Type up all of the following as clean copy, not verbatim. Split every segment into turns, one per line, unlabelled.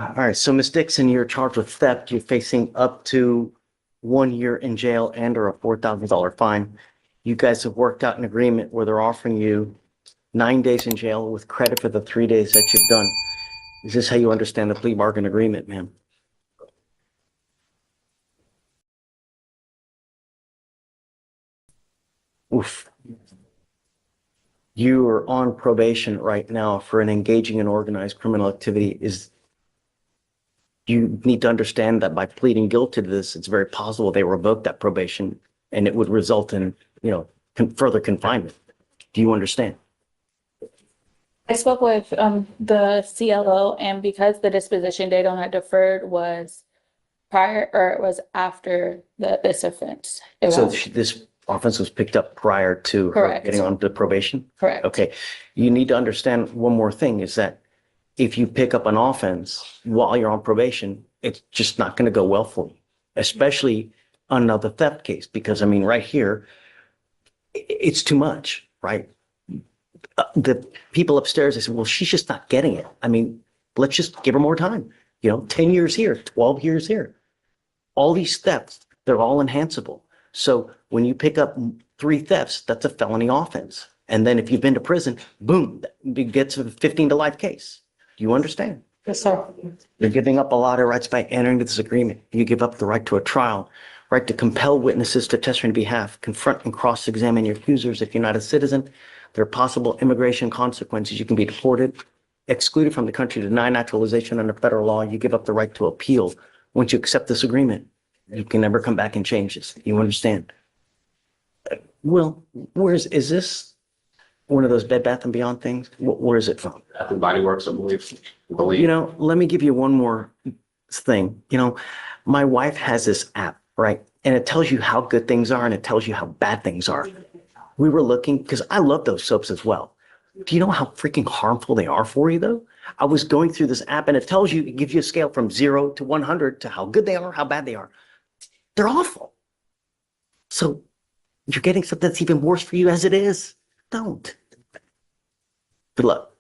All right, so Ms. Dixon, you're charged with theft. You're facing up to 1 year in jail and or a $4,000 fine. You guys have worked out an agreement where they're offering you 9 days in jail with credit for the 3 days that you've done. Is this how you understand the plea bargain agreement, ma'am? Oof. You are on probation right now for an engaging in organized criminal activity. You need to understand that by pleading guilty to this, it's very possible they revoke that probation and it would result in, further confinement. Do you understand?
I spoke with the CLO, and because the disposition date on that deferred was prior, or it was after this offense.
So this offense was picked up prior to her
Correct.
getting onto probation?
Correct.
Okay. You need to understand one more thing is that if you pick up an offense while you're on probation, it's just not going to go well for you, especially on another theft case, because I mean, right here, it's too much, right? The people upstairs, they said, well, she's just not getting it. I mean, let's just give her more time. 10 years here, 12 years here. All these thefts, they're all enhanceable. So when you pick up 3 thefts, that's a felony offense. And then if you've been to prison, boom, it gets a 15 to life case. Do you understand?
Yes, sir.
You're giving up a lot of rights by entering into this agreement. You give up the right to a trial, right to compel witnesses to testify on your behalf, confront and cross-examine your accusers if you're not a citizen. There are possible immigration consequences. You can be deported, excluded from the country, denied naturalization under federal law. You give up the right to appeal. Once you accept this agreement, you can never come back and change this. You understand? Well, is this one of those Bed Bath & Beyond things? Where is it from?
Bath and Body Works, I believe.
Let me give you one more thing. My wife has this app, right? And it tells you how good things are and it tells you how bad things are. We were looking, because I love those soaps as well. Do you know how freaking harmful they are for you, though? I was going through this app and it tells you, it gives you a scale from 0 to 100 to how good they are, how bad they are. They're awful. So you're getting something that's even worse for you as it is. Don't. Good luck.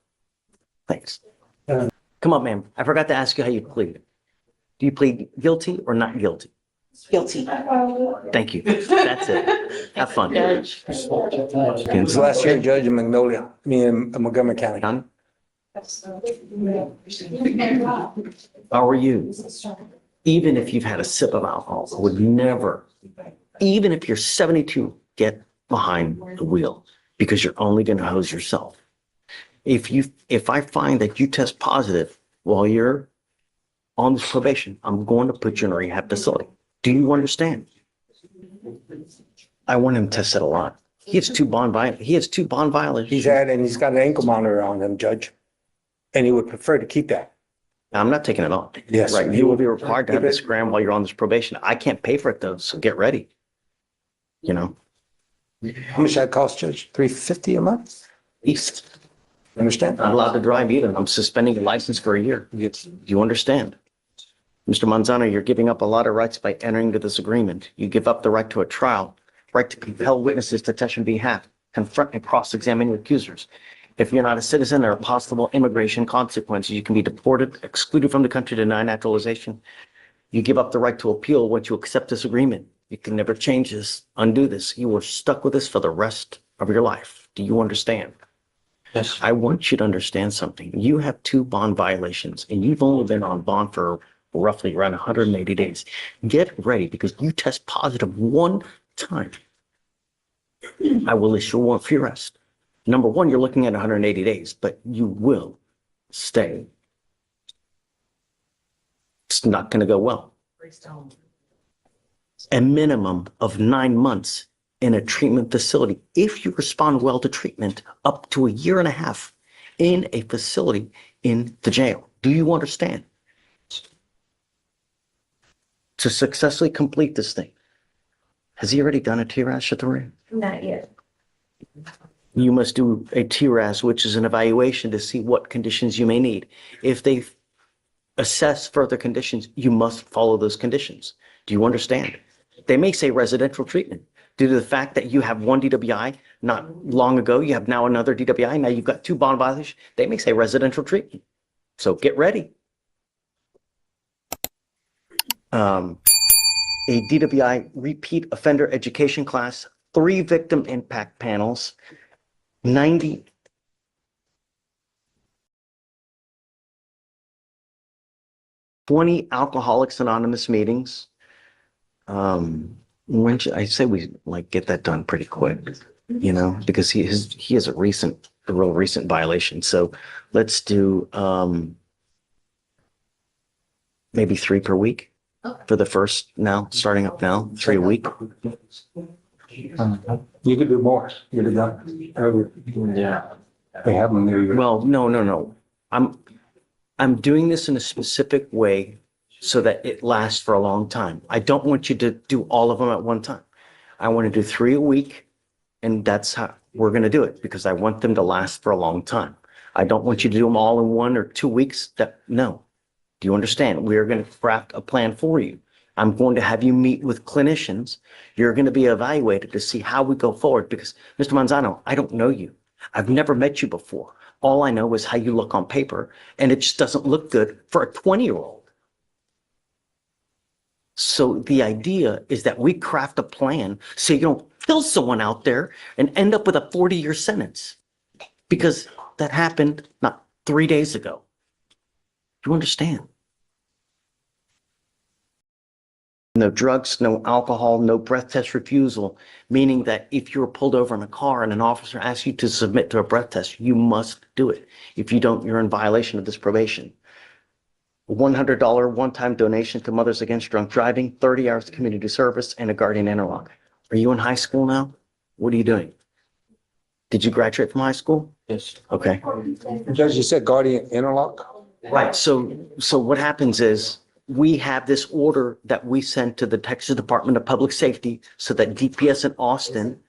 Thanks. Come on, ma'am. I forgot to ask you how you plead. Do you plead guilty or not guilty?
Guilty.
Thank you. That's it. Have fun.
Judge.
This was last year, Judge in Montgomery County.
Done? How are you? Even if you've had a sip of alcohol, I would never, even if you're 72, get behind the wheel because you're only going to hose yourself. If I find that you test positive while you're on this probation, I'm going to put you in a rehab facility. Do you understand? I want him tested a lot. He has 2 bond violations.
He's got an ankle monitor on him, Judge. And he would prefer to keep that.
I'm not taking it off.
Yes.
Right. You will be required to have the SCRAM while you're on this probation. I can't pay for it though, so get ready.
How much that cost, Judge? $350 a month?
East.
Understand?
Not allowed to drive either. I'm suspending your license for a year. Do you understand? Mr. Monzano, you're giving up a lot of rights by entering into this agreement. You give up the right to a trial, right to compel witnesses to testify on behalf, confront and cross-examine your accusers. If you're not a citizen, there are possible immigration consequences. You can be deported, excluded from the country, denied naturalization. You give up the right to appeal once you accept this agreement. You can never change this, undo this. You are stuck with this for the rest of your life. Do you understand?
Yes.
I want you to understand something. You have 2 bond violations and you've only been on bond for roughly around 180 days. Get ready because you test positive 1 time. I will issue a warrant for your arrest. Number 1, you're looking at 180 days, but you will stay. It's not going to go well. A minimum of 9 months in a treatment facility. If you respond well to treatment, up to 1.5 years in a facility in the jail. Do you understand? To successfully complete this thing. Has he already done a TRAS at the ring?
Not yet.
You must do a TRAS, which is an evaluation to see what conditions you may need. If they assess further conditions, you must follow those conditions. Do you understand? They may say residential treatment. Due to the fact that you have 1 DWI, not long ago, you have now another DWI, now you've got 2 bond violations, they may say residential treatment. So get ready. a DWI repeat offender education class, 3 victim impact panels, 90 20 Alcoholics Anonymous meetings. When should I say we like get that done pretty quick, you know, because he has a real recent violation. So let's do maybe 3 per week for the first now, starting up now, 3 a week.
You could do more. You could have done. Yeah. They have them there.
Well, no. I'm doing this in a specific way so that it lasts for a long time. I don't want you to do all of them at one time. I want to do 3 a week, and that's how we're going to do it because I want them to last for a long time. I don't want you to do them all in 1 or 2 weeks. No. Do you understand? We are going to craft a plan for you. I'm going to have you meet with clinicians. You're going to be evaluated to see how we go forward because, Mr. Monzano, I don't know you. I've never met you before. All I know is how you look on paper, and it just doesn't look good for a 20-year-old. So the idea is that we craft a plan so you don't kill someone out there and end up with a 40-year sentence because that happened not 3 days ago. Do you understand? No drugs, no alcohol, no breath test refusal, meaning that if you're pulled over in a car and an officer asks you to submit to a breath test, you must do it. If you don't, you're in violation of this probation. $100 one-time donation to Mothers Against Drunk Driving, 30 hours of community service, and a guardian interlock. Are you in high school now? What are you doing? Did you graduate from high school?
Yes.
Okay.
Judge, you said guardian interlock?
Right. So what happens is we have this order that we send to the Texas Department of Public Safety so that DPS in Austin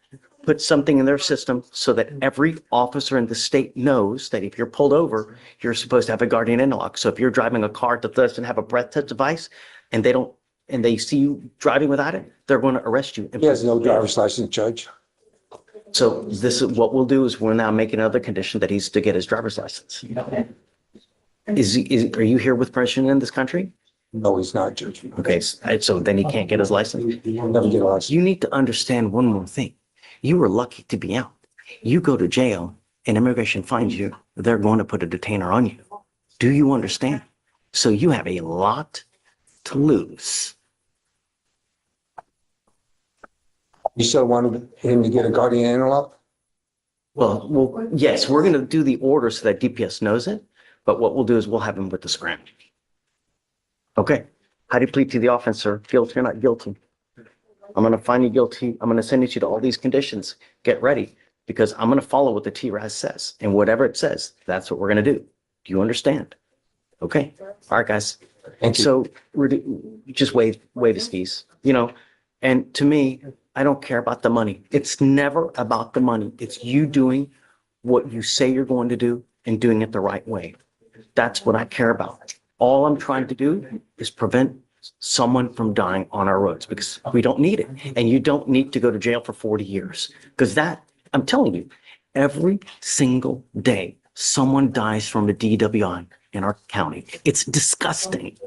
puts something in their system so that every officer in the state knows that if you're pulled over, you're supposed to have a guardian interlock. So if you're driving a car that doesn't have a breath test device and they see you driving without it, they're going to arrest you.
He has no driver's license, Judge.
So this is what we'll do is we're now making another condition that he's to get his driver's license. Are you here with permission in this country?
No, he's not, Judge.
Okay, so then he can't get his license.
He'll never get a license.
You need to understand one more thing. You were lucky to be out. You go to jail and immigration finds you, they're going to put a detainer on you. Do you understand? So you have a lot to lose.
You still wanted him to get a guardian interlock?
Well, yes, we're going to do the order so that DPS knows it. But what we'll do is we'll have him with the SCRAM. Okay. How do you plead to the offense, sir? Guilty or not guilty? I'm going to find you guilty. I'm going to send you to all these conditions. Get ready because I'm going to follow what the TRAS says. And whatever it says, that's what we're going to do. Do you understand? Okay. All right, guys.
Thank you.
So just wave his keys, you know, and to me, I don't care about the money. It's never about the money. It's you doing what you say you're going to do and doing it the right way. That's what I care about. All I'm trying to do is prevent someone from dying on our roads because we don't need it. And you don't need to go to jail for 40 years because I'm telling you, every single day, someone dies from a DWI in our county. It's disgusting.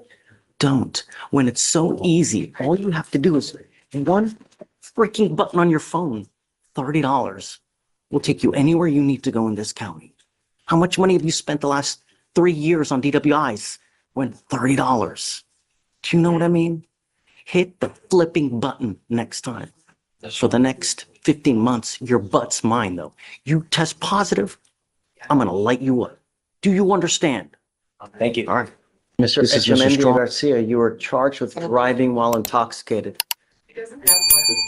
Don't. When it's so easy, all you have to do is one freaking button on your phone, $30 will take you anywhere you need to go in this county. How much money have you spent the last 3 years on DWIs? When $30. Do you know what I mean? Hit the flipping button next time. For the next 15 months, your butt's mine though. You test positive, I'm going to light you up. Do you understand?
Thank you.
All right. Mr.
This is Mr.
Echemendia
Strong.
Garcia, you were charged with driving while intoxicated.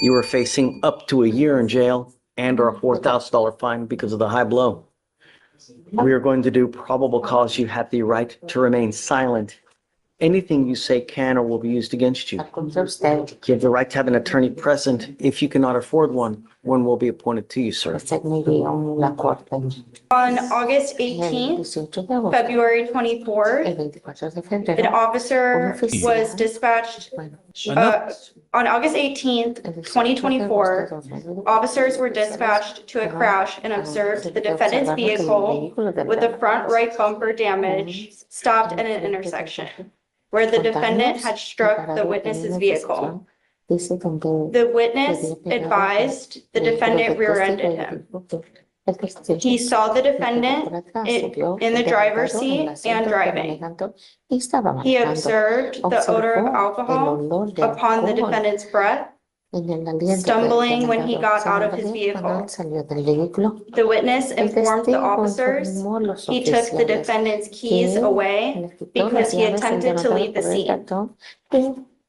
You were facing up to a year in jail and or a $4,000 fine because of the high blow. We are going to do probable cause. You have the right to remain silent. Anything you say can or will be used against you. You have the right to have an attorney present. If you cannot afford one will be appointed to you, sir.
On August 18th, February 24th, an officer was dispatched. On August 18th, 2024, officers were dispatched to a crash and observed the defendant's vehicle with the front right bumper damage stopped at an intersection. where the defendant had struck the witness's vehicle. The witness advised the defendant rear-ended him. He saw the defendant in the driver's seat and driving. He observed the odor of alcohol upon the defendant's breath, stumbling when he got out of his vehicle. The witness informed the officers he took the defendant's keys away because he attempted to leave the scene.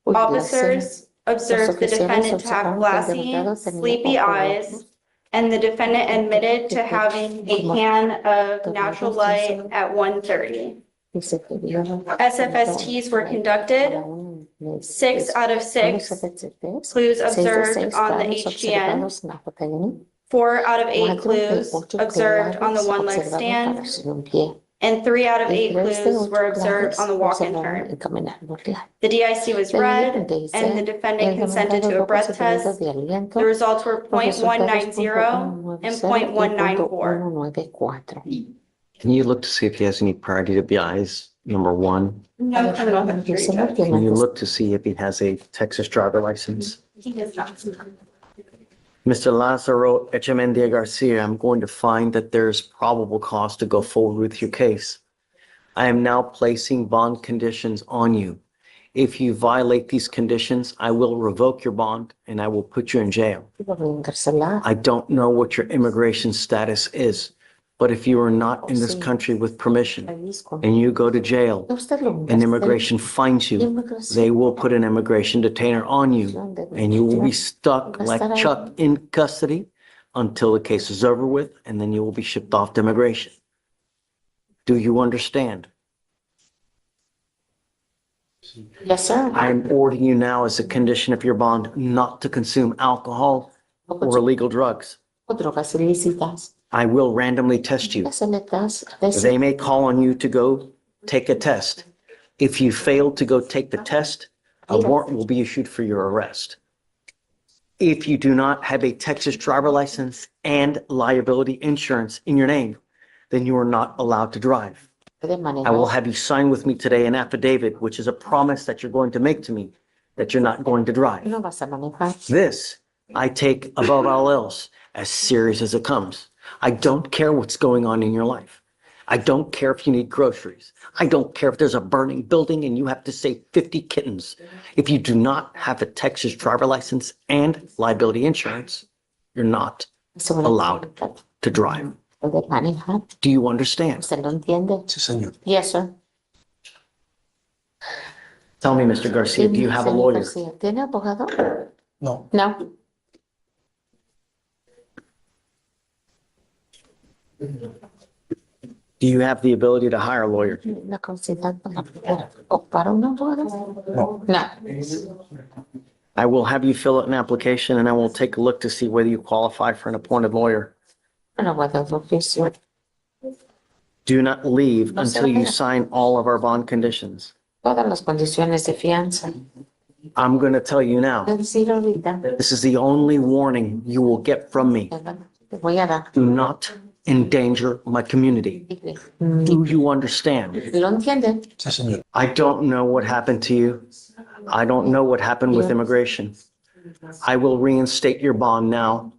Officers observed the defendant to have glassy, sleepy eyes, and the defendant admitted to having a can of natural light at 1:30. SFSTs were conducted. 6 out of 6 clues observed on the HGN. 4 out of 8 clues observed on the one-leg stand. And 3 out of 8 clues were observed on the walk and turn. The DIC was read and the defendant consented to a breath test. The results were 0.190 and 0.194.
Can you look to see if he has any prior DWIs? Number one.
No criminal history. Judge.
Can you look to see if he has a Texas driver license?
He does not.
Mr. Lazaro Echemendia Garcia, I'm going to find that there's probable cause to go forward with your case. I am now placing bond conditions on you. If you violate these conditions, I will revoke your bond and I will put you in jail. I don't know what your immigration status is, but if you are not in this country with permission and you go to jail and immigration finds you, they will put an immigration detainer on you and you will be stuck like Chuck in custody until the case is over with, and then you will be shipped off to immigration. Do you understand?
Yes, sir.
I'm ordering you now as a condition of your bond not to consume alcohol or illegal drugs.
Drogas ilícitas.
I will randomly test you. They may call on you to go take a test. If you fail to go take the test, a warrant will be issued for your arrest. If you do not have a Texas driver license and liability insurance in your name, then you are not allowed to drive. I will have you sign with me today an affidavit, which is a promise that you're going to make to me that you're not going to drive. This I take above all else as serious as it comes. I don't care what's going on in your life. I don't care if you need groceries. I don't care if there's a burning building and you have to save 50 kittens. If you do not have a Texas driver license and liability insurance, you're not allowed to drive. Do you understand?
Yes, sir.
Tell me, Mr. Garcia, do you have a lawyer?
¿Tiene abogado?
No.
No.
Do you have the ability to hire a lawyer?
La capacidad para poder ocupar un abogado? No.
I will have you fill out an application and I will take a look to see whether you qualify for an appointed lawyer.
Un abogado de oficio.
Do not leave until you sign all of our bond conditions.
Todas las condiciones de fianza.
I'm going to tell you now,
Decir ahorita.
this is the only warning you will get from me.
Te voy a dar.
Do not endanger my community. Do you understand?
¿Lo entienden?
Sí, señor.
I don't know what happened to you. I don't know what happened with immigration. I will reinstate your bond now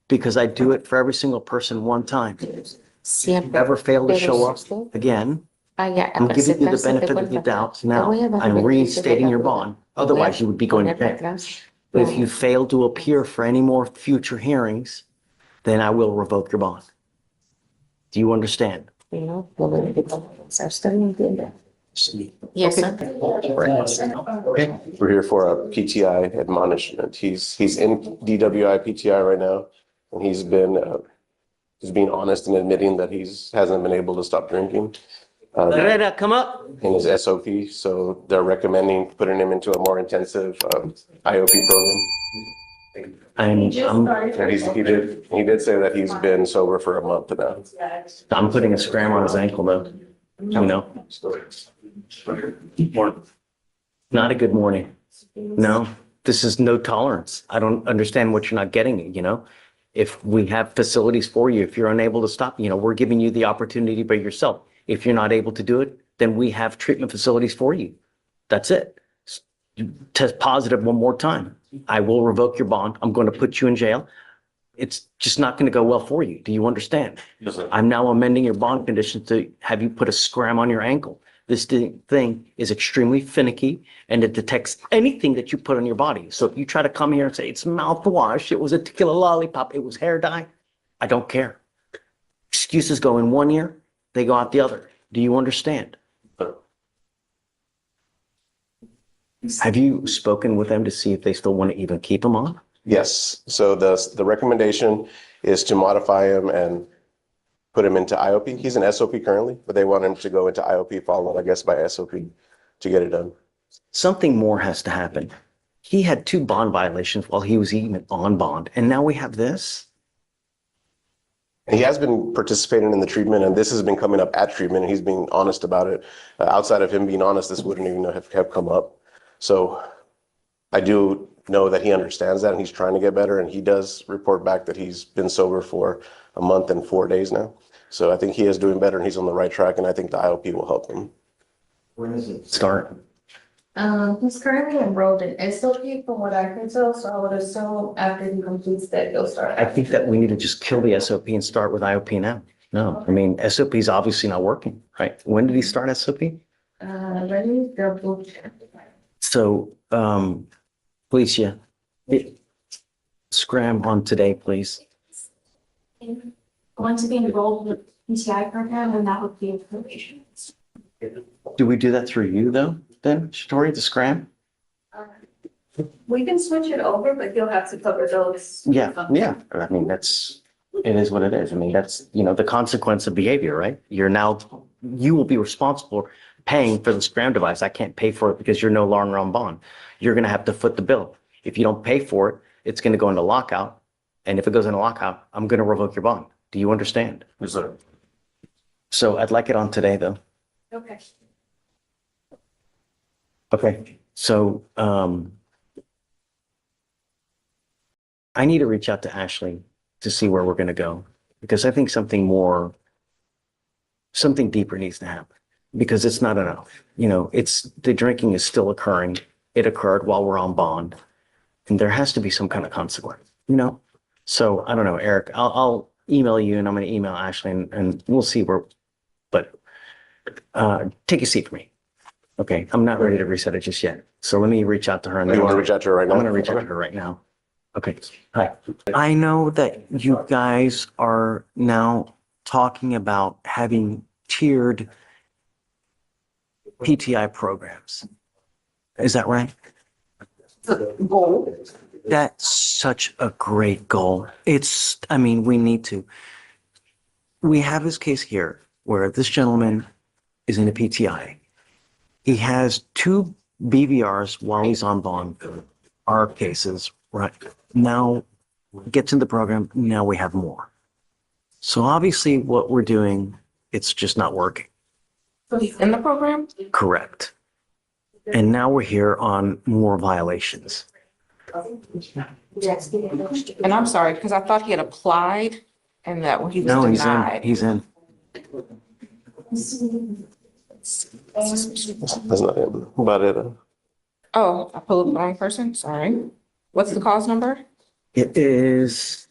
because I do it for every single person one time.
Siempre.
Ever fail to
Pero
show up
si usted
again,
vaya a
I'm giving you the
presentarse de
benefit of the
vuelta,
doubt
te
now.
voy a dar
I'm
el beneficio de
reinstating
la
your
duda.
bond. Otherwise, you would be going to
Poner
jail.
atrás.
But if you fail to appear for any more future hearings, then I will revoke your bond. Do you understand?
No, lo voy a decir. ¿Usted lo entiende? Yes, sir.
Okay.
We're here for a PTI admonishment. He's in DWI PTI right now, and he's being honest and admitting that hasn't been able to stop drinking
Herrera, come up.
in his SOP. So they're recommending putting him into a more intensive IOP program.
I'm
He did say that he's been sober for a month now.
putting a SCRAM on his ankle though. You know, not a good morning. No, this is no tolerance. I don't understand what you're not getting, you know? If we have facilities for you, if you're unable to stop, we're giving you the opportunity by yourself. If you're not able to do it, then we have treatment facilities for you. That's it. Test positive one more time. I will revoke your bond. I'm going to put you in jail. It's just not going to go well for you. Do you understand?
Yes, sir.
I'm now amending your bond conditions to have you put a SCRAM on your ankle. This thing is extremely finicky and it detects anything that you put on your body. So if you try to come here and say it's mouthwash, it was a tequila lollipop, it was hair dye, I don't care. Excuses go in one ear, they go out the other. Do you understand? Have you spoken with them to see if they still want to even keep him on?
Yes. So the recommendation is to modify him and put him into IOP. He's an SOP currently, but they want him to go into IOP followed, I guess, by SOP to get it done.
Something more has to happen. He had 2 bond violations while he was even on bond, and now we have this?
He has been participating in the treatment, and this has been coming up at treatment, and he's being honest about it. Outside of him being honest, this wouldn't even have come up. So I do know that he understands that, and he's trying to get better, and he does report back that he's been sober for a month and 4 days now. So I think he is doing better, and he's on the right track, and I think the IOP will help him.
When does it start?
He's currently enrolled in SLP from what I can tell, so I would assume after he completes that, he'll start.
I think that we need to just kill the SOP and start with IOP now. No, I mean, SOP is obviously not working, right? When did he start SOP?
Let me double check.
So, Felicia, SCRAM on today, please.
Going to be enrolled in the PTI program, and that would be probation.
Do we do that through you though, then, Shatori, the SCRAM?
We can switch it over, but you'll have to cover those.
Yeah. I mean, it is what it is. I mean, that's, the consequence of behavior, right? You will be responsible for paying for the SCRAM device. I can't pay for it because you're no longer on bond. You're going to have to foot the bill. If you don't pay for it, it's going to go into lockout. And if it goes into lockout, I'm going to revoke your bond. Do you understand?
Yes, sir.
So I'd like it on today though.
Okay.
Okay, so I need to reach out to Ashley to see where we're going to go, because I think something deeper needs to happen, because it's not enough. The drinking is still occurring. It occurred while we're on bond, and there has to be some kind of consequence, So I don't know, Eric, I'll email you, and I'm going to email Ashley, and we'll see but take a seat for me. Okay, I'm not ready to reset it just yet. So let me reach out to her.
You want to reach out to her right now?
I'm going to reach out to her right now. Okay, hi. I know that you guys are now talking about having tiered PTI programs. Is that right?
Goal.
That's such a great goal. We need to. We have this case here where this gentleman is in a PTI. He has 2 BVRs while he's on bond. Our cases, right? Now, gets in the program, now we have more. So obviously what we're doing, it's just not working.
So he's in the program?
Correct. And now we're here on more violations.
And I'm sorry, because I thought he had applied and that he was
No,
denied.
he's in.
That's not him. About it.
Oh, I pulled up the wrong person, sorry. What's the cause number?
It is.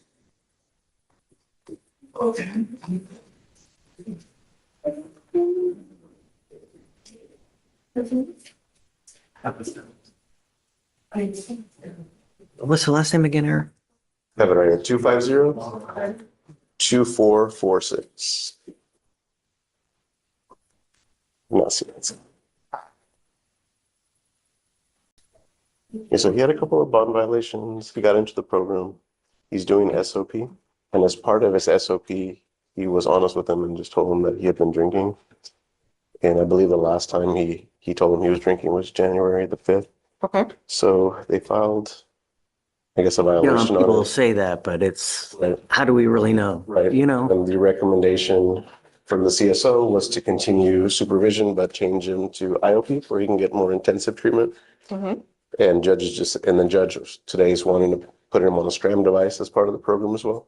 What's the last name again, Eric?
Have it right here. 250-2446. Not seeing it. Yeah, so he had a couple of bond violations. He got into the program. He's doing SOP. And as part of his SOP, he was honest with him and just told him that he had been drinking. And I believe the last time he told him he was drinking was January the 5th.
Okay.
So they filed, I guess, a
People
violation on
will
it.
say that, but it's, how do we really know?
Right. And the recommendation from the CSO was to continue supervision, but change him to IOP where he can get more intensive treatment.
Mm-hmm.
And the judge today is wanting to put him on a SCRAM device as part of the program as well.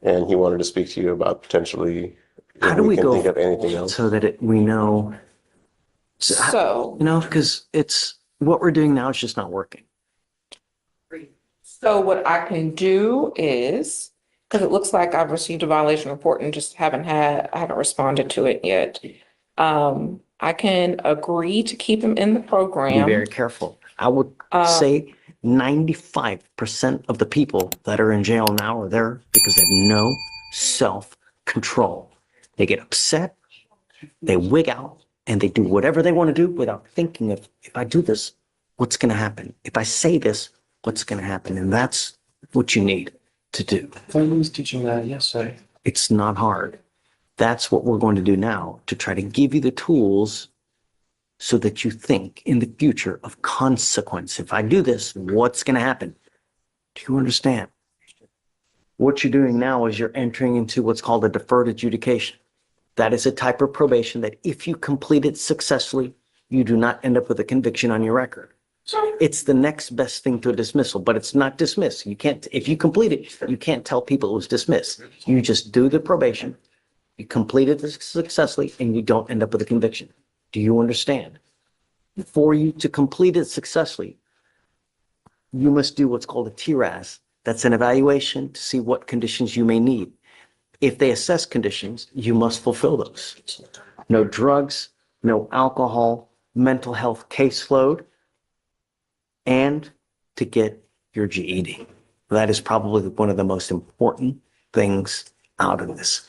And he wanted to speak to you about potentially,
How do we
can
go
think of anything else.
so that we know
So,
You know, because it's what we're doing now is just not working.
so what I can do is, because it looks like I've received a violation report and just I haven't responded to it yet. I can agree to keep him in the
Be
program.
very careful. I would say 95% of the people that are in jail now are there because they have no self-control. They get upset, they wig out, and they do whatever they want to do without thinking of, if I do this, what's going to happen? If I say this, what's going to happen? And that's what you need to do.
I was teaching that yesterday.
It's not hard. That's what we're going to do now, to try to give you the tools so that you think in the future of consequence. If I do this, what's going to happen? Do you understand? What you're doing now is you're entering into what's called a deferred adjudication. That is a type of probation that if you complete it successfully, you do not end up with a conviction on your record. It's the next best thing to a dismissal, but it's not dismissed. You can't, if you complete it, you can't tell people it was dismissed. You just do the probation, you complete it successfully, and you don't end up with a conviction. Do you understand? For you to complete it successfully, you must do what's called a TRAS. That's an evaluation to see what conditions you may need. If they assess conditions, you must fulfill those. No drugs, no alcohol, mental health caseload, and to get your GED. That is probably one of the most important things out of this.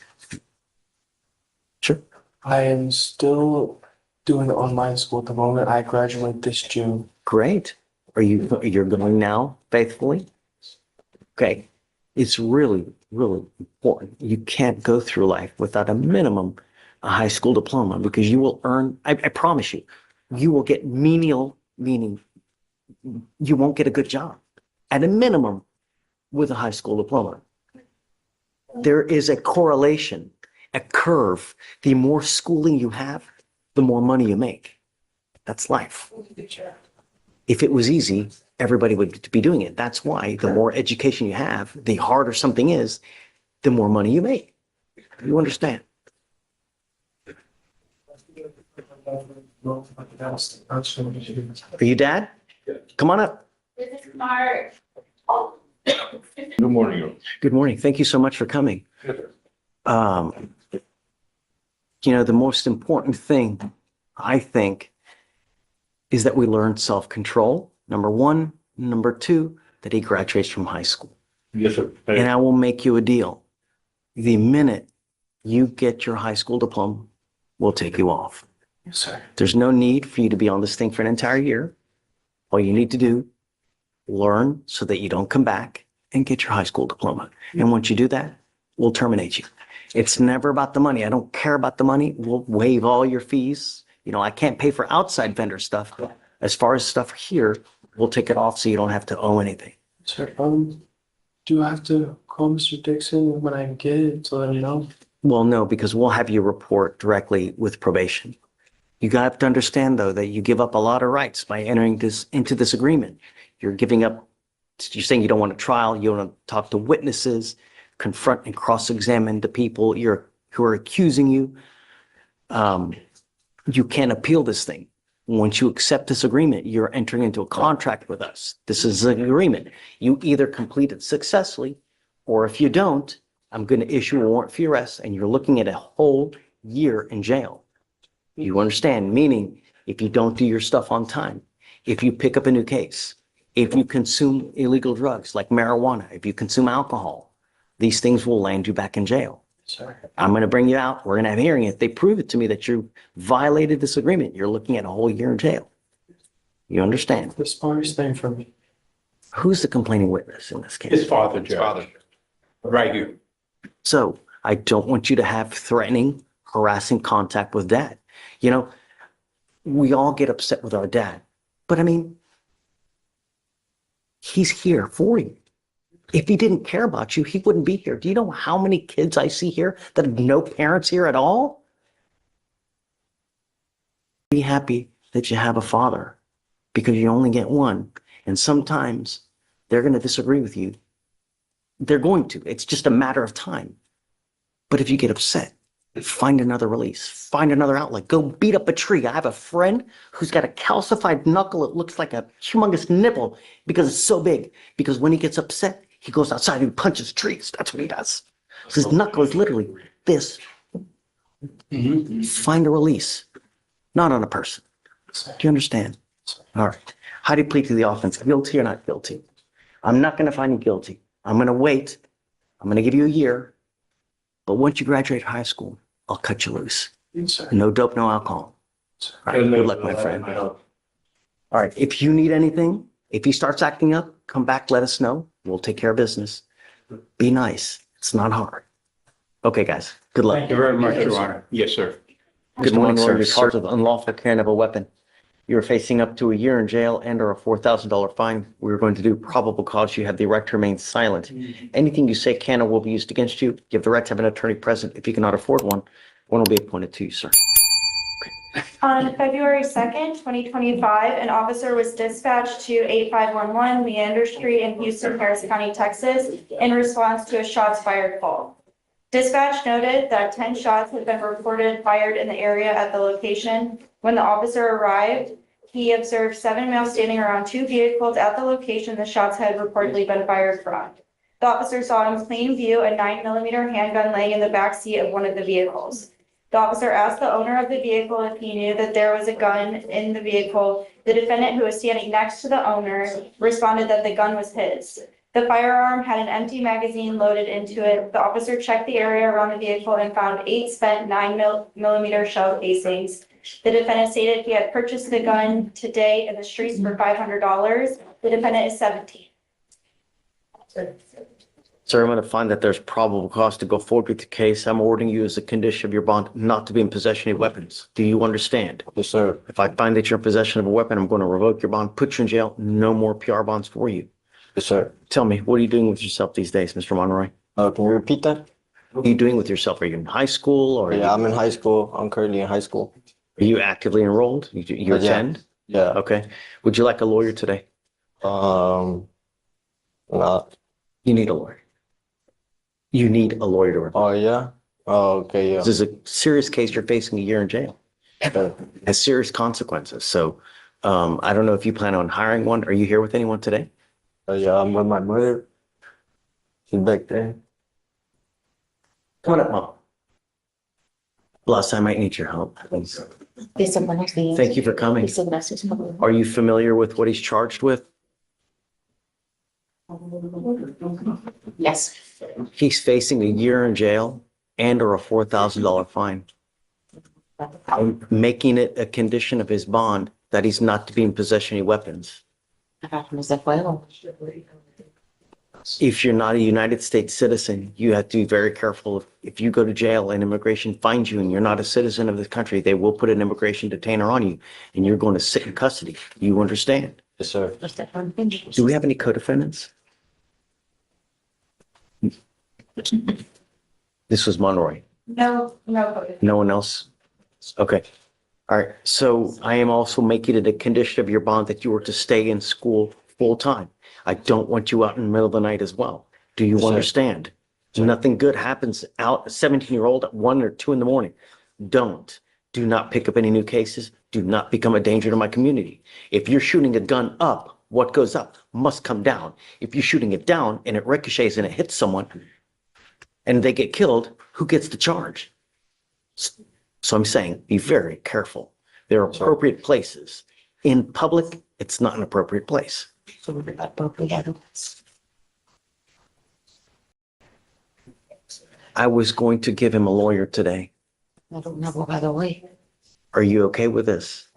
Sure.
I am still doing the online school at the moment. I graduate this June.
Great. You're going now faithfully? Okay. It's really, really important. You can't go through life without a minimum, a high school diploma, because you will earn, I promise you, you will get menial, meaning you won't get a good job at a minimum with a high school diploma. There is a correlation, a curve. The more schooling you have, the more money you make. That's life. If it was easy, everybody would be doing it. That's why the more education you have, the harder something is, the more money you make. You understand? Are you dad? Come on up.
This is Mark.
Good morning.
Good morning. Thank you so much for coming. You know, the most important thing, I think, is that we learn self-control, number one. Number two, that he graduates from high school.
Yes, sir.
And I will make you a deal. The minute you get your high school diploma, we'll take you off.
Yes, sir.
There's no need for you to be on this thing for an entire year. All you need to do, learn so that you don't come back and get your high school diploma. And once you do that, we'll terminate you. It's never about the money. I don't care about the money. We'll waive all your fees. You know, I can't pay for outside vendor stuff. As far as stuff here, we'll take it off so you don't have to owe anything.
Sir, do I have to call Mr. Dixon when I get it to let him know?
Well, no, because we'll have you report directly with probation. You have to understand, though, that you give up a lot of rights by entering into this agreement. You're giving up, you're saying you don't want a trial, you don't want to talk to witnesses, confront and cross-examine the people who are accusing you. You can't appeal this thing. Once you accept this agreement, you're entering into a contract with us. This is an agreement. You either complete it successfully, or if you don't, I'm going to issue a warrant for your arrest, and you're looking at a whole year in jail. You understand? Meaning, if you don't do your stuff on time, if you pick up a new case, if you consume illegal drugs like marijuana, if you consume alcohol, these things will land you back in jail.
Sir.
I'm going to bring you out. We're going to have a hearing. If they prove it to me that you violated this agreement, you're looking at a whole year in jail. You understand?
The smartest thing for me.
Who's the complaining witness in this case?
His father, Judge. Right here.
So I don't want you to have threatening, harassing contact with dad. You know, we all get upset with our dad, but I mean, he's here for you. If he didn't care about you, he wouldn't be here. Do you know how many kids I see here that have no parents here at all? Be happy that you have a father, because you only get one. And sometimes they're going to disagree with you. They're going to. It's just a matter of time. But if you get upset, Find another release, find another outlet, go beat up a tree. I have a friend who's got a calcified knuckle. It looks like a humongous nipple because it's so big. Because when he gets upset, he goes outside and punches trees. That's what he does. So his knuckle is literally this. Find a release, not on a person. Do you understand? All right. How do you plead to the offense? Guilty or not guilty? I'm not going to find you guilty. I'm going to wait. I'm going to give you a year. But once you graduate high school, I'll cut you loose. No dope, no alcohol. All right, good luck, my friend. All right, if you need anything, if he starts acting up, come back, let us know. We'll take care of business. Be nice. It's not hard. Okay, guys, good luck.
Thank you very much, Your Honor. Yes, sir.
Good morning, sir. You're charged with unlawful carrying of a weapon. You're facing up to a year in jail and or a $4,000 fine. We're going to do probable cause. You have the right to remain silent. Anything you say can or will be used against you. You have the right to have an attorney present. If you cannot afford one, one will be appointed to you, sir.
On February 2nd, 2025, an officer was dispatched to 8511 Leander Street in Houston, Harris County, Texas, in response to a shots fired call. Dispatch noted that 10 shots had been reported fired in the area at the location. When the officer arrived, he observed 7 males standing around 2 vehicles at the location the shots had reportedly been fired from. The officer saw in plain view a 9mm handgun laying in the back seat of one of the vehicles. The officer asked the owner of the vehicle if he knew that there was a gun in the vehicle. The defendant, who was standing next to the owner, responded that the gun was his. The firearm had an empty magazine loaded into it. The officer checked the area around the vehicle and found 8 spent 9mm shell casings. The defendant stated he had purchased the gun today in the streets for $500. The defendant is 17.
Sir, I'm going to find that there's probable cause to go forward with the case. I'm ordering you as a condition of your bond not to be in possession of weapons. Do you understand?
Yes, sir.
If I find that you're in possession of a weapon, I'm going to revoke your bond, put you in jail. No more PR bonds for you.
Yes, sir.
Tell me, what are you doing with yourself these days, Mr. Monroy?
Can you repeat that?
What are you doing with yourself? Are you in high school or
Yeah, I'm in high school. I'm currently in high school.
are you actively enrolled? You
Yeah.
attend?
Yeah.
Okay. Would you like a lawyer today?
Not.
You need a lawyer. You need a lawyer to represent.
Oh, yeah. Oh, okay. Yeah.
This is a serious case. You're facing a year in jail.
Okay.
It has serious consequences. So I don't know if you plan on hiring one. Are you here with anyone today?
Yeah, I'm with my mother. She's back there.
Come on up, Mom. Plus, I might need your help. Thank you for coming. Are you familiar with what he's charged with?
Yes.
He's facing a year in jail and or a $4,000 fine. I'm making it a condition of his bond that he's not to be in possession of weapons. If you're not a United States citizen, you have to be very careful. If you go to jail and immigration finds you and you're not a citizen of this country, they will put an immigration detainer on you and you're going to sit in custody. You understand?
Yes, sir.
Do we have any co-defendants? This was Monroy.
No.
No one else? Okay. All right. So I am also making it a condition of your bond that you are to stay in school full time. I don't want you out in the middle of the night as well. Do you
Yes, sir.
understand? Nothing good happens out, a 17-year-old at 1 or 2 in the morning. Do not pick up any new cases. Do not become a danger to my community. If you're shooting a gun up, what goes up must come down. If you're shooting it down and it ricochets and it hits someone and they get killed, who gets the charge? So I'm saying, be very careful. There are appropriate places. In public, it's not an appropriate place. I was going to give him a lawyer today. Are you okay with this?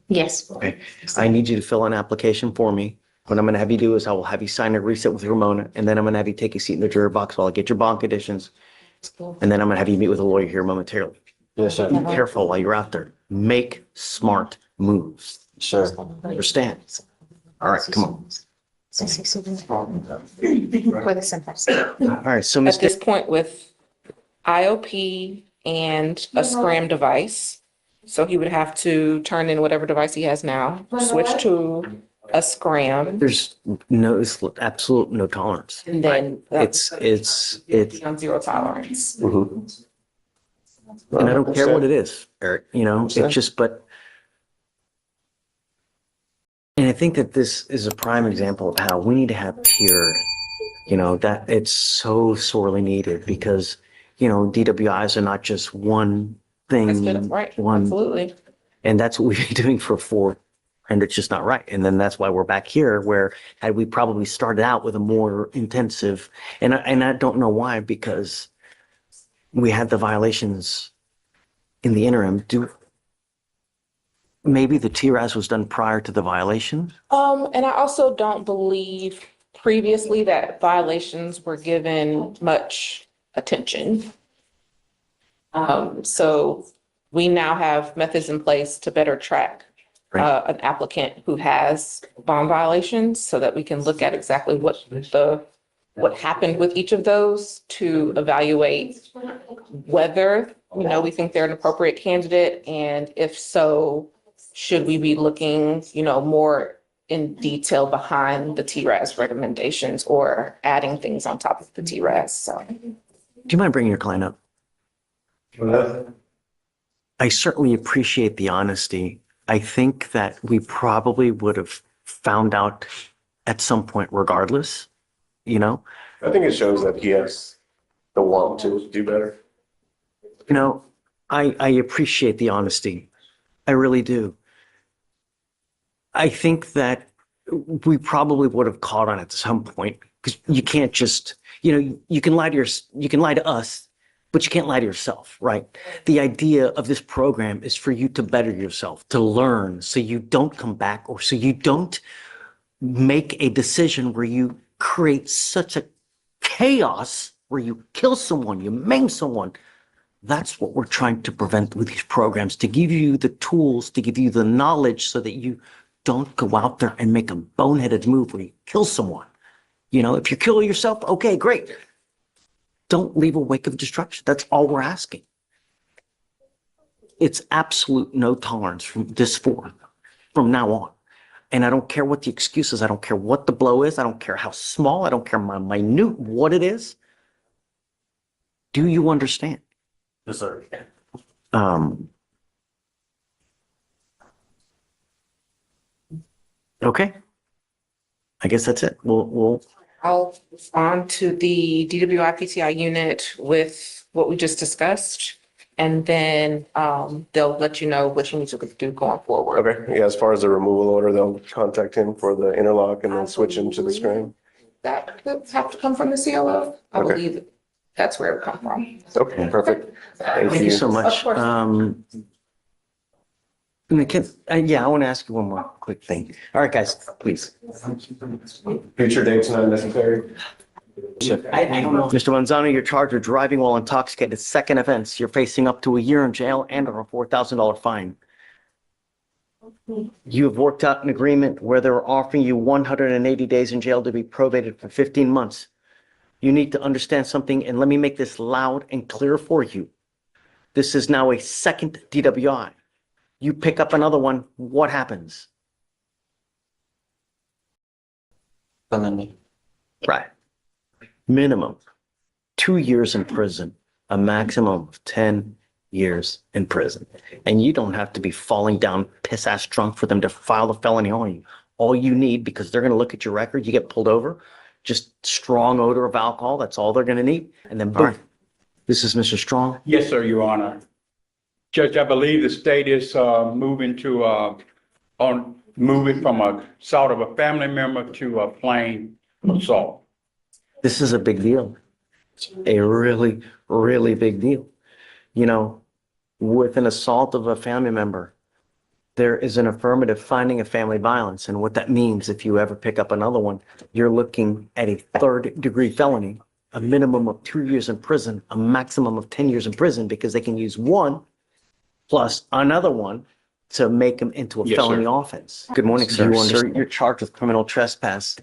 Yes.
Okay. I need you to fill an application for me. What I'm going to have you do is I will have you sign a reset with Ramona, and then I'm going to have you take a seat in the jury box while I get your bond conditions. And then I'm going to have you meet with a lawyer here momentarily.
Yes, sir.
Be careful while you're out there. Make smart moves.
Sure.
Understand? All right, come on. All right, so
At
Ms.
this point with IOP and a SCRAM device, so he would have to turn in whatever device he has now, switch to a SCRAM,
There's no, it's absolute no tolerance.
and then
It's,
on zero tolerance.
Mhm.
and I don't care what it is, Eric, you know, it's
100%.
just, but. And I think that this is a prime example of how we need to have tiered, you know, that it's so sorely needed because, you know, DWIs are not just one
That's
thing,
good, right,
one,
absolutely.
and that's what we've been doing for 4, and it's just not right. And then that's why we're back here where had we probably started out with a more intensive, and I don't know why, because we had the violations in the interim. Maybe the TRAS was done prior to the violation?
And I also don't believe previously that violations were given much attention. So we now have methods in place to better track an applicant who has bond violations so that we can look at exactly what happened with each of those to evaluate whether, you know, we think they're an appropriate candidate, and if so, should we be looking, you know, more in detail behind the TRAS recommendations or adding things on top of the TRAS? So,
Do you mind bringing your client up? I certainly appreciate the honesty. I think that we probably would have found out at some point regardless, you know?
I think it shows that he has the want to do better.
You know, I appreciate the honesty. I really do. I think that we probably would have caught on at some point because you can't just, you know, you can lie to us, but you can't lie to yourself, right? The idea of this program is for you to better yourself, to learn so you don't come back or so you don't make a decision where you create such a chaos where you kill someone, you maim someone. That's what we're trying to prevent with these programs, to give you the tools, to give you the knowledge so that you don't go out there and make a boneheaded move where you kill someone. You know, if you kill yourself, okay, great. Don't leave a wake of destruction. That's all we're asking. It's absolute no tolerance from this forth, from now on. And I don't care what the excuse is. I don't care what the blow is. I don't care how small. I don't care how minute what it is. Do you understand?
Yes, sir.
Okay. I guess that's it. We'll
I'll respond to the DWI PTI unit with what we just discussed. And then they'll let you know what you need to do going forward.
Okay, yeah, as far as the removal order, they'll contact him for the interlock and then switch him to the SCRAM.
That could have to come from the COO. I
Okay.
believe that's where it would come from.
Okay, perfect.
Thank you so much.
Of course.
Yeah, I want to ask you one more quick thing. All right, guys, please.
Future dates not necessary.
I don't know. Mr. Monzano, you're charged with driving while intoxicated. Second offense. You're facing up to a year in jail and or a $4,000 fine. You have worked out an agreement where they're offering you 180 days in jail to be probated for 15 months. You need to understand something, and let me make this loud and clear for you. This is now a second DWI. You pick up another one, what happens?
Felony.
Right. Minimum 2 years in prison, a maximum of 10 years in prison. And you don't have to be falling down piss ass drunk for them to file a felony on you. All you need, because they're going to look at your record, you get pulled over, just strong odor of alcohol. That's all they're going to need. And then boom. This is Mr. Strong.
Yes, sir, Your Honor. Judge, I believe the state is moving from a sort of a family member to a plain assault.
This is a big deal. It's a really, really big deal. You know, with an assault of a family member, there is an affirmative finding of family violence. And what that means, if you ever pick up another one, you're looking at a third-degree felony, a minimum of 2 years in prison, a maximum of 10 years in prison, because they can use one plus another one to make them into a
Yes,
felony
sir.
offense. Good morning, sir. Sir, you're charged with criminal trespass.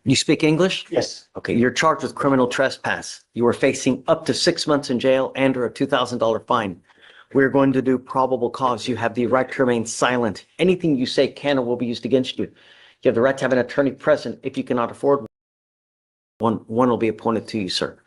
You speak English?
Yes.
Okay, you're charged with criminal trespass. You are facing up to 6 months in jail and or a $2,000 fine. We're going to do probable cause. You have the right to remain silent. Anything you say can or will be used against you. You have the right to have an attorney present. If you cannot afford one will be appointed to you, sir.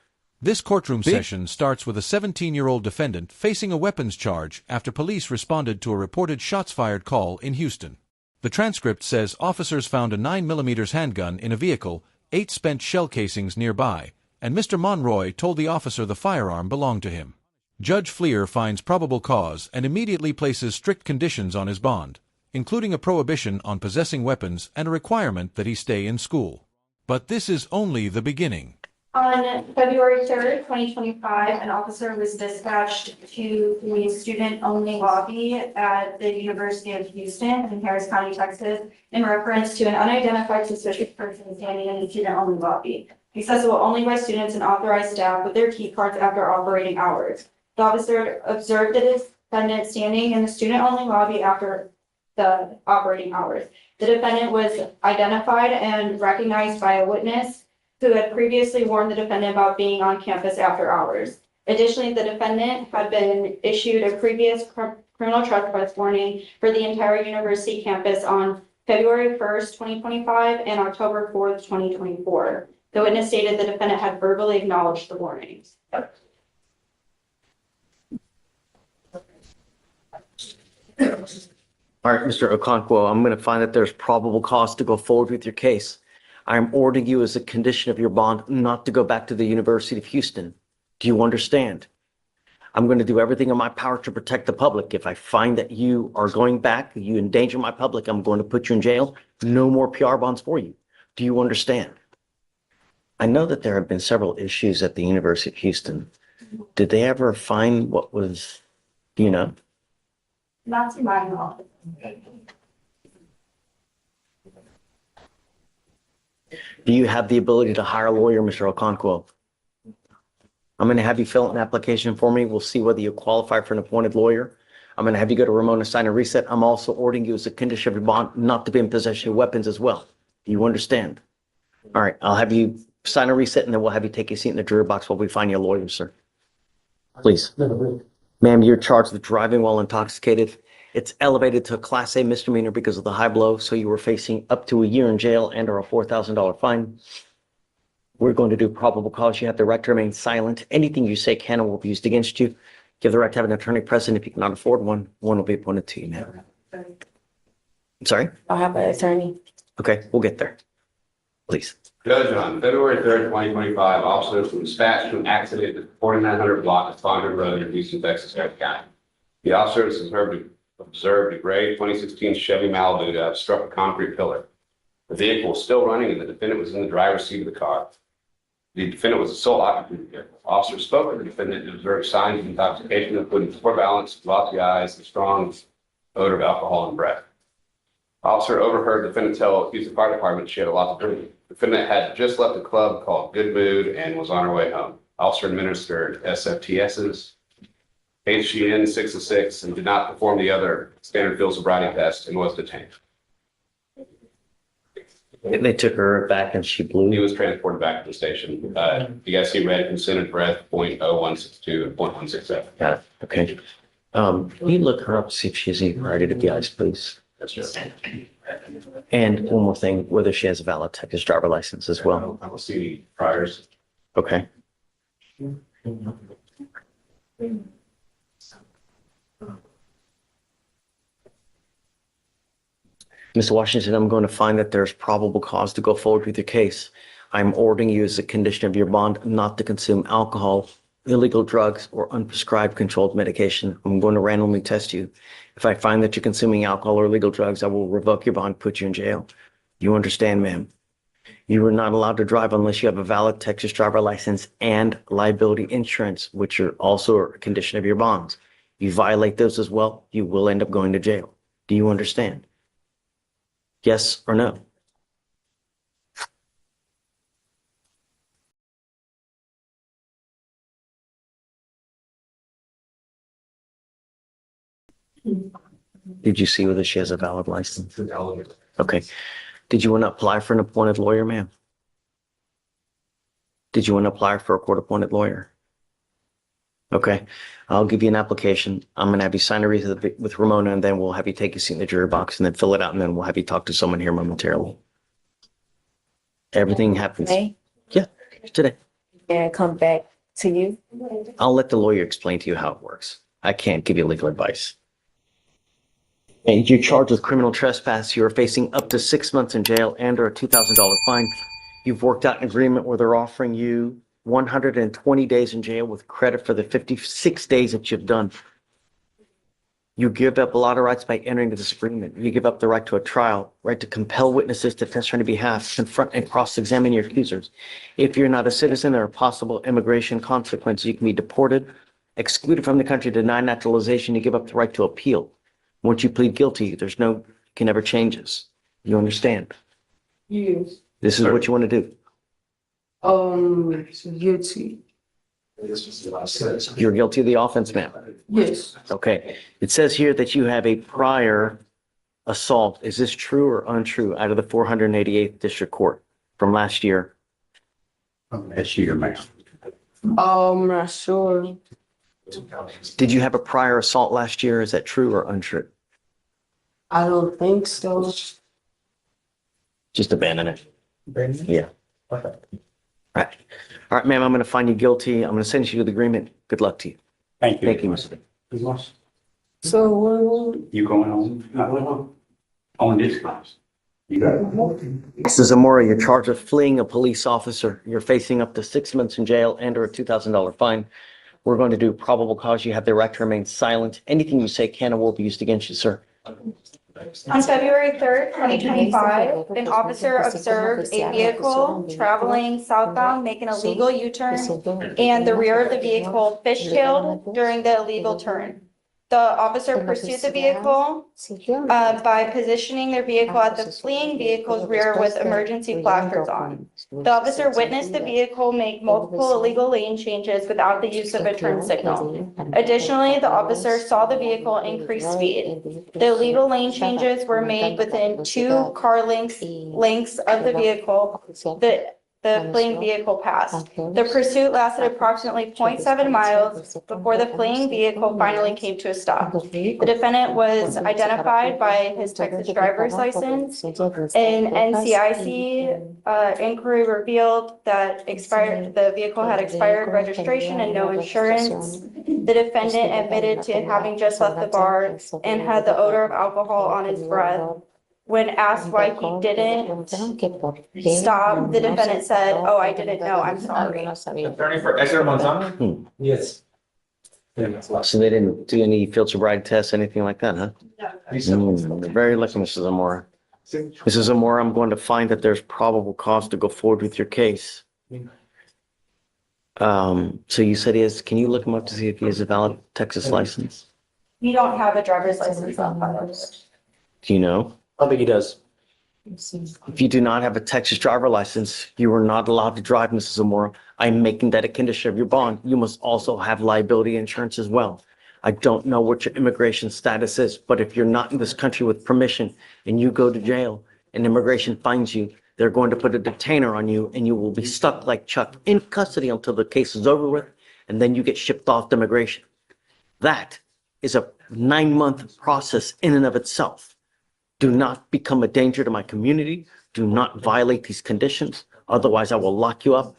This courtroom session starts with a 17-year-old defendant facing a weapons charge after police responded to a reported shots-fired call in Houston. The transcript says officers found a 9mm handgun in a vehicle, 8 spent shell casings nearby, and Mr. Monroy told the officer the firearm belonged to him. Judge Fleischer finds probable cause and immediately places strict conditions on his bond, including a prohibition on possessing weapons and a requirement that he stay in school. But this is only the beginning.
On February 3rd, 2025, an officer was dispatched to the student-only lobby at the University of Houston in Harris County, Texas, in reference to an unidentified suspicious person standing in the student-only lobby, accessible only by students and authorized staff with their key cards after operating hours. The officer observed the defendant standing in the student-only lobby after the operating hours. The defendant was identified and recognized by a witness who had previously warned the defendant about being on campus after hours. Additionally, the defendant had been issued a previous criminal trespass warning for the entire university campus on February 1st, 2025 and October 4th, 2024. The witness stated the defendant had verbally acknowledged the warnings.
All right, Mr. Okonkwo, I'm going to find that there's probable cause to go forward with your case. I'm ordering you as a condition of your bond not to go back to the University of Houston. Do you understand? I'm going to do everything in my power to protect the public. If I find that you are going back, you endanger my public, I'm going to put you in jail. No more PR bonds for you. Do you understand? I know that there have been several issues at the University of Houston. Did they ever find what was, do you know?
Not to my knowledge.
Do you have the ability to hire a lawyer, Mr. Okonkwo? I'm going to have you fill out an application for me. We'll see whether you qualify for an appointed lawyer. I'm going to have you go to Ramona, sign a reset. I'm also ordering you as a condition of your bond not to be in possession of weapons as well. Do you understand? All right, I'll have you sign a reset and then we'll have you take a seat in the jury box while we find you a lawyer, sir. Please. Ma'am, you're charged with driving while intoxicated. It's elevated to a Class A misdemeanor because of the high blow, so you were facing up to a year in jail and or a $4,000 fine. We're going to do probable cause. You have the right to remain silent. Anything you say can or will be used against you. You have the right to have an attorney present. If you cannot afford one, one will be appointed to you now. I'm sorry?
I'll have an attorney.
Okay, we'll get there. Please.
Judge, on February 3rd, 2025, officers were dispatched to an accident at the 4900 block of Fondren Road in Houston, Texas, Harris County. The officers observed a gray 2016 Chevy Malibu to have struck a concrete pillar. The vehicle was still running and the defendant was in the driver's seat of the car. The defendant was the sole occupant of the vehicle. Officers spoke with the defendant and observed signs of intoxication, including poor balance, glossy eyes, and strong odor of alcohol and breath. Officer overheard the defendant tell Houston Fire Department she had a lot to drink. The defendant had just left a club called Good Mood and was on her way home. Officer administered SFTSs, HGN 6 of 6, and did not perform the other standard field sobriety test and was detained.
They took her back and she blew.
He was transported back to the station. You guys see red consented breath 0.0162 and 0.167.
Got it. Okay. Can you look her up, see if she has any priority to PIs, please?
That's just.
And one more thing, whether she has a valid Texas driver license as well.
I will see priors.
Okay. Ms. Washington, I'm going to find that there's probable cause to go forward with your case. I'm ordering you as a condition of your bond not to consume alcohol, illegal drugs, or unprescribed controlled medication. I'm going to randomly test you. If I find that you're consuming alcohol or illegal drugs, I will revoke your bond, put you in jail. You understand, ma'am? You are not allowed to drive unless you have a valid Texas driver license and liability insurance, which are also a condition of your bonds. You violate those as well, you will end up going to jail. Do you understand? Yes or no? Did you see whether she has a valid license? Okay. Did you want to apply for an appointed lawyer, ma'am? Did you want to apply for a court-appointed lawyer? Okay, I'll give you an application. I'm gonna have you sign a receipt with Ramona, and then we'll have you take a seat in the jury box and then fill it out, and then we'll have you talk to someone here momentarily. Everything happens.
May,
Yeah, today.
and come back to you.
I'll let the lawyer explain to you how it works. I can't give you legal advice. And you're charged with criminal trespass. You are facing up to 6 months in jail and or a $2,000 fine. You've worked out an agreement where they're offering you 120 days in jail with credit for the 56 days that you've done. You give up a lot of rights by entering into this agreement. You give up the right to a trial, right to compel witnesses to testify on your behalf, confront and cross-examine your accusers. If you're not a citizen, there are possible immigration consequences. You can be deported, excluded from the country, denied naturalization. You give up the right to appeal. Once you plead guilty, there's no, can never changes. You understand?
Yes.
This is what you want to do.
Guilty.
You're guilty of the offense, ma'am.
Yes.
Okay. It says here that you have a prior assault. Is this true or untrue out of the 488th District Court from last year?
That's you, ma'am.
Not sure.
Did you have a prior assault last year? Is that true or untrue?
I don't think so.
Just abandon it. Yeah. Okay. Right. All right, ma'am, I'm going to find you guilty. I'm going to send you to the agreement. Good luck to you.
Thank you.
Thank you, Mr.
So,
You going on? No, on this class. You got it.
Mrs. Zamora, you're charged with fleeing a police officer. You're facing up to 6 months in jail and or a $2,000 fine. We're going to do probable cause. You have the right to remain silent. Anything you say can and will be used against you, sir.
On February 3rd, 2025, an officer observed a vehicle traveling southbound, making a legal U-turn, and the rear of the vehicle fishtailed during the illegal turn. The officer pursued the vehicle by positioning their vehicle at the fleeing vehicle's rear with emergency flashers on. The officer witnessed the vehicle make multiple illegal lane changes without the use of a turn signal. Additionally, the officer saw the vehicle increase speed. The illegal lane changes were made within 2 car lengths of the vehicle. The fleeing vehicle passed. The pursuit lasted approximately 0.7 miles before the fleeing vehicle finally came to a stop. The defendant was identified by his Texas driver's license. An NCIC inquiry revealed that the vehicle had expired registration and no insurance. The defendant admitted to having just left the bar and had the odor of alcohol on his breath. When asked why he didn't stop, the defendant said, "Oh, I didn't know, I'm sorry."
Attorney for Esther Monzano? Yes.
So they didn't do any field sobriety tests, anything like that, huh? Very lucky, Mrs. Zamora. Mrs. Zamora, I'm going to find that there's probable cause to go forward with your case. So you said he has, can you look him up to see if he has a valid Texas license?
You don't have a driver's license on file.
Do you know?
I don't think he does.
If you do not have a Texas driver license, you are not allowed to drive, Mrs. Zamora. I'm making that a condition of your bond. You must also have liability insurance as well. I don't know what your immigration status is, but if you're not in this country with permission and you go to jail and immigration finds you, they're going to put a detainer on you and you will be stuck like Chuck in custody until the case is over with, and then you get shipped off to immigration. That is a 9-month process in and of itself. Do not become a danger to my community. Do not violate these conditions. Otherwise, I will lock you up.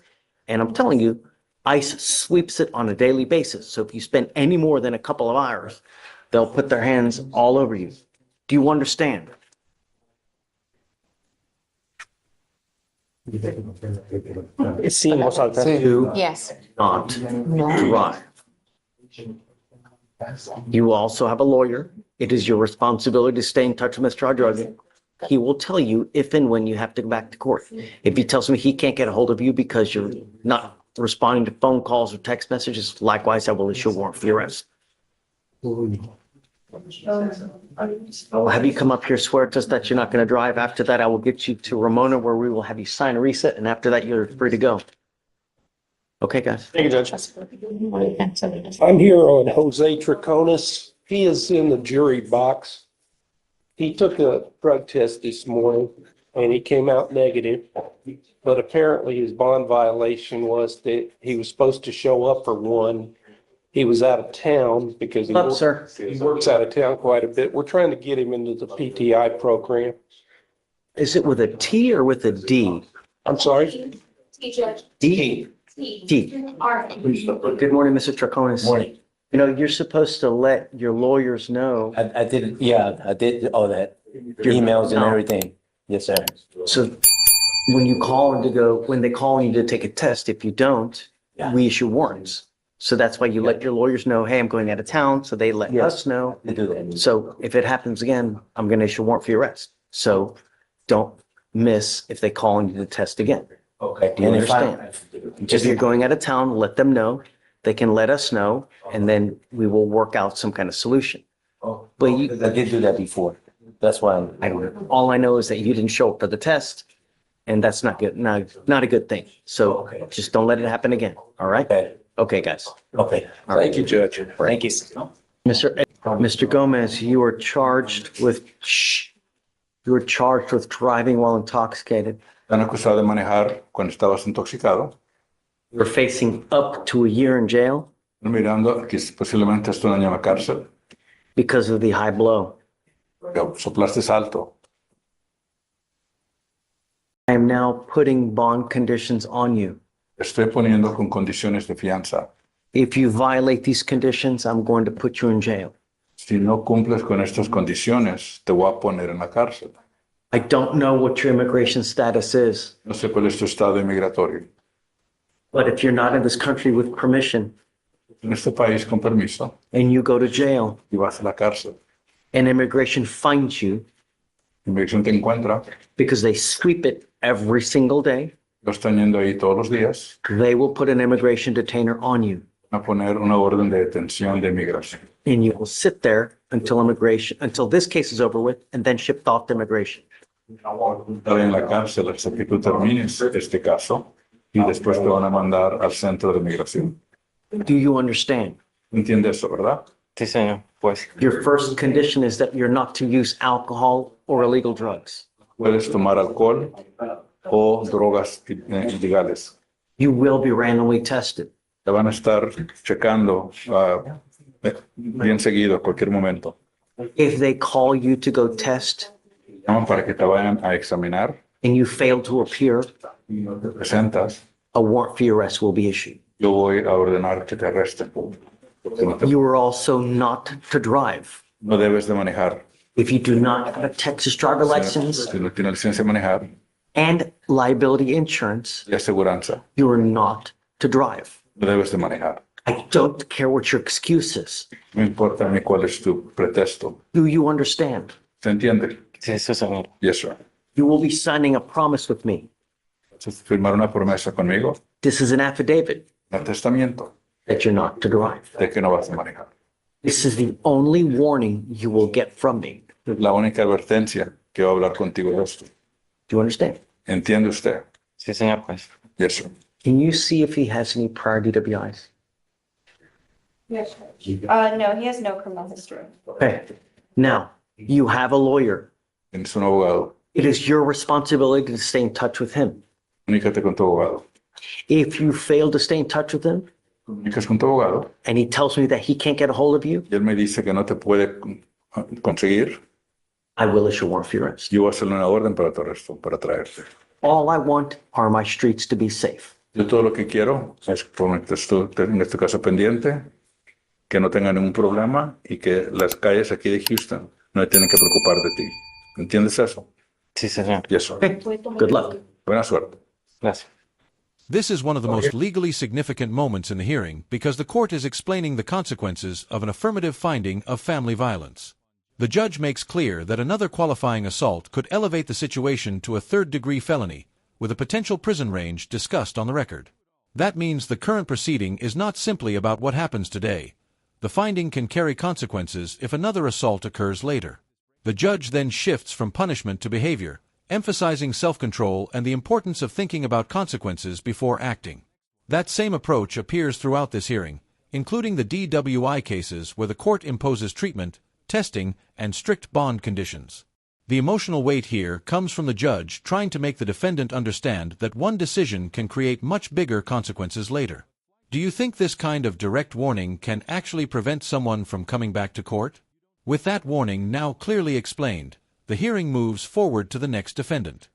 And I'm telling you, ICE sweeps it on a daily basis. So if you spend any more than a couple of hours, they'll put their hands all over you. Do you understand?
It seems like to
Yes.
Not drive. You also have a lawyer. It is your responsibility to stay in touch with Mr. Adrogan. He will tell you if and when you have to go back to court. If he tells me he can't get a hold of you because you're not responding to phone calls or text messages, likewise, I will issue a warrant for your arrest. I'll have you come up here, swear to us that you're not going to drive. After that, I will get you to Ramona where we will have you sign a reset. And after that, you're free to go. Okay, guys.
Thank you, Judge. I'm here on Jose Triconis. He is in the jury box. He took a drug test this morning and he came out negative. But apparently his bond violation was that he was supposed to show up for one He was out of town because
Up, sir.
he works out of town quite a bit. We're trying to get him into the PTI program.
Is it with a T or with a D?
I'm sorry?
D. D. Good morning, Mr. Traconis.
Morning.
You know, you're supposed to let your lawyers know.
I did, yeah, I did all that, emails and everything. Yes, sir.
So when you call them to go, when they call you to take a test, if you don't, we issue warrants. So that's why you let your lawyers know, hey, I'm going out of town. So they let us know.
They do that.
So if it happens again, I'm going to issue a warrant for your arrest. So don't miss if they call you to test again.
Okay.
Do you
And if I-
understand? If you're going out of town, let them know. They can let us know, and then we will work out some kind of solution.
Oh,
But
I did do that before. That's why
I don't know. All I know is that you didn't show up for the test, and that's not good, not a good thing. So just don't let it happen again, all right?
Okay.
Okay, guys.
Okay.
All right.
Thank you, Judge.
Thank you.
Mr. Gomez, you are charged with, you are charged with driving while intoxicated.
Están acusados de manejar cuando estabas intoxicado.
You're facing up to a year in jail
Mirando que posiblemente esto un año en la cárcel.
because of the high blow.
Soplaste alto.
I am now putting bond conditions on you.
Estoy poniendo con condiciones de fianza.
If you violate these conditions, I'm going to put you in jail.
Si no cumples con estas condiciones, te voy a poner en la cárcel.
I don't know what your immigration status is,
No sé cuál es tu estado inmigratorio.
but if you're not in this country with permission
En este país, con permiso,
and you go to jail
y vas a la cárcel.
and immigration finds you
Inmigración te encuentra,
because they sweep it every single day,
lo están yendo ahí todos los días,
they will put an immigration detainer on you
a poner una orden de detención de inmigración.
and you will sit there until this case is over with and then shipped off to immigration.
Estar en la cárcel hasta que tú termines este caso y después te van a mandar al centro de migración.
Do you understand?
¿Entiendes eso, verdad?
Sí, señor. Pues.
Your first condition is that you're not to use alcohol or illegal drugs.
Puedes tomar alcohol o drogas ilegales.
You will be randomly tested.
Te van a estar checando bien seguido a cualquier momento.
If they call you to go test
Llaman para que te vayan a examinar
and you fail to appear,
y no te presentas.
a warrant for your arrest will be issued.
Yo voy a ordenar que te arresten. Porque
You are also not to drive.
no debes de manejar.
If you do not have a Texas driver license
Si no tienes licencia de manejar
and liability insurance,
y aseguranza,
you are not to drive.
no debes de manejar.
I don't care what your excuse is.
No importa ni cuál es tu pretexto.
Do you understand?
¿Se entiende?
Sí, sí, señor.
Yes, sir.
You will be signing a promise with me.
Entonces, firmar una promesa conmigo,
This is an affidavit
un testamento
that you're not to drive.
de que no vas a manejar.
This is the only warning you will get from me.
Es la única advertencia que va a hablar contigo de esto.
Do you understand?
¿Entiende usted?
Sí, señor, pues.
Yes, sir.
Can you see if he has any prior DWIs?
Yes. No, he has no criminal history.
Okay. Now, you have a lawyer.
Tienes un abogado.
It is your responsibility to stay in touch with him.
Comunícate con tu abogado.
If you fail to stay in touch with him
Comunicas con tu abogado
and he tells me that he can't get a hold of you,
y él me dice que no te puede conseguir,
I will issue a warrant for your arrest.
yo voy a hacerle una orden para tu arresto, para traerte.
All I want are my streets to be safe.
Yo todo lo que quiero es ponerte esto, en este caso pendiente, que no tenga ningún problema y que las calles aquí de Houston no tienen que preocupar de ti. ¿Entiendes eso?
Sí, señor.
Yes, sir.
Okay. Good luck.
Buena suerte.
Gracias.
This is one of the most legally significant moments in the hearing because the court is explaining the consequences of an affirmative finding of family violence. The judge makes clear that another qualifying assault could elevate the situation to a third-degree felony, with a potential prison range discussed on the record. That means the current proceeding is not simply about what happens today. The finding can carry consequences if another assault occurs later. The judge then shifts from punishment to behavior, emphasizing self-control and the importance of thinking about consequences before acting. That same approach appears throughout this hearing, including the DWI cases where the court imposes treatment, testing, and strict bond conditions. The emotional weight here comes from the judge trying to make the defendant understand that one decision can create much bigger consequences later. Do you think this kind of direct warning can actually prevent someone from coming back to court? With that warning now clearly explained, the hearing moves forward to the next defendant.